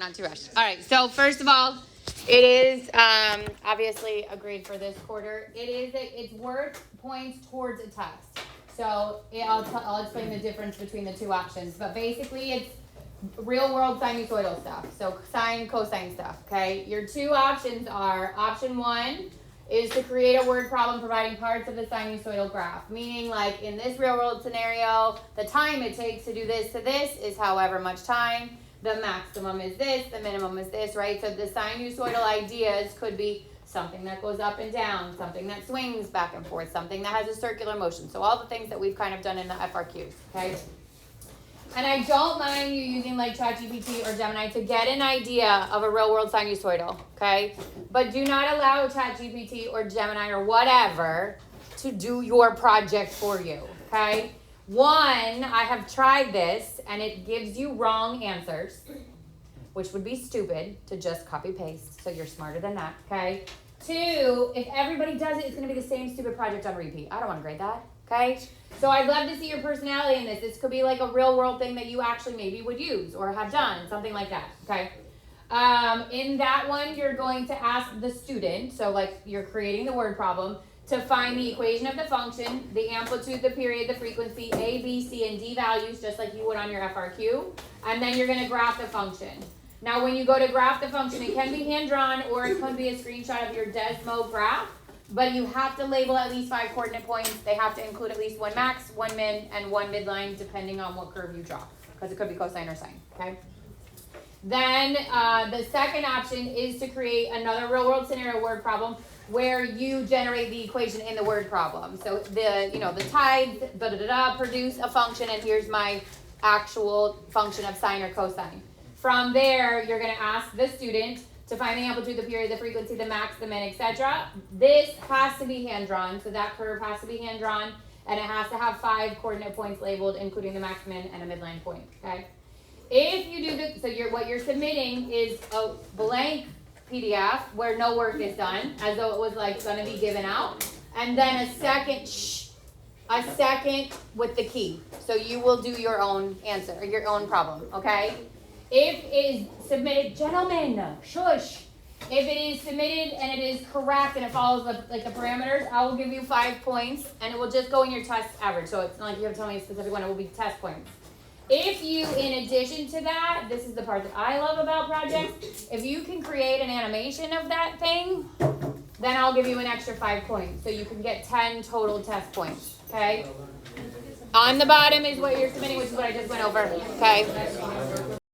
not too rushed. All right, so first of all, it is obviously a grade for this quarter. It's worth points towards a test. So I'll explain the difference between the two options. But basically, it's real world sinusoidal stuff. So sine, cosine stuff, okay? Your two options are, option one is to create a word problem providing parts of the sinusoidal graph. Meaning, like in this real world scenario, the time it takes to do this to this is however much time. The maximum is this, the minimum is this, right? So the sinusoidal ideas could be something that goes up and down, something that swings back and forth, something that has a circular motion. So all the things that we've kind of done in the FRQs, okay? And I don't mind you using like ChatGPT or Gemini to get an idea of a real world sinusoidal, okay? But do not allow ChatGPT or Gemini or whatever to do your project for you, okay? One, I have tried this and it gives you wrong answers, which would be stupid to just copy paste. So you're smarter than that, okay? Two, if everybody does it, it's gonna be the same stupid project on repeat. I don't wanna grade that, okay? So I'd love to see your personality in this. This could be like a real world thing that you actually maybe would use or have done, something like that, okay? In that one, you're going to ask the student, so like you're creating the word problem, to find the equation of the function, the amplitude, the period, the frequency, A, B, C, and D values, just like you would on your FRQ, and then you're gonna graph the function. Now when you go to graph the function, it can be hand-drawn or it can be a screenshot of your Desmo graph, but you have to label at least 5 coordinate points. They have to include at least 1 max, 1 min, and 1 midline, depending on what curve you draw, because it could be cosine or sine, okay? Then the second option is to create another real-world scenario word problem where you generate the equation in the word problem. So the tides, produce a function, and here's my actual function of sine or cosine. From there, you're going to ask the student to find the amplitude, the period, the frequency, the max, the min, etc. This has to be hand-drawn, so that curve has to be hand-drawn, and it has to have 5 coordinate points labeled, including the max, min, and a midline point, okay? If you do what you're submitting is a blank PDF where no work is done, as though it was like going to be given out, and then a second with the key. So you will do your own answer, or your own problem, okay? If it is submitted, gentlemen, shush. If it is submitted and it is correct and it follows the parameters, I will give you 5 points, and it will just go in your test average. So it's not like you have to tell me a specific one, it will be test points. If you, in addition to that, this is the part that I love about projects, if you can create an animation of that thing, then I'll give you an extra 5 points. So you can get 10 total test points, okay? On the bottom is what you're submitting, which is what I just went over, okay?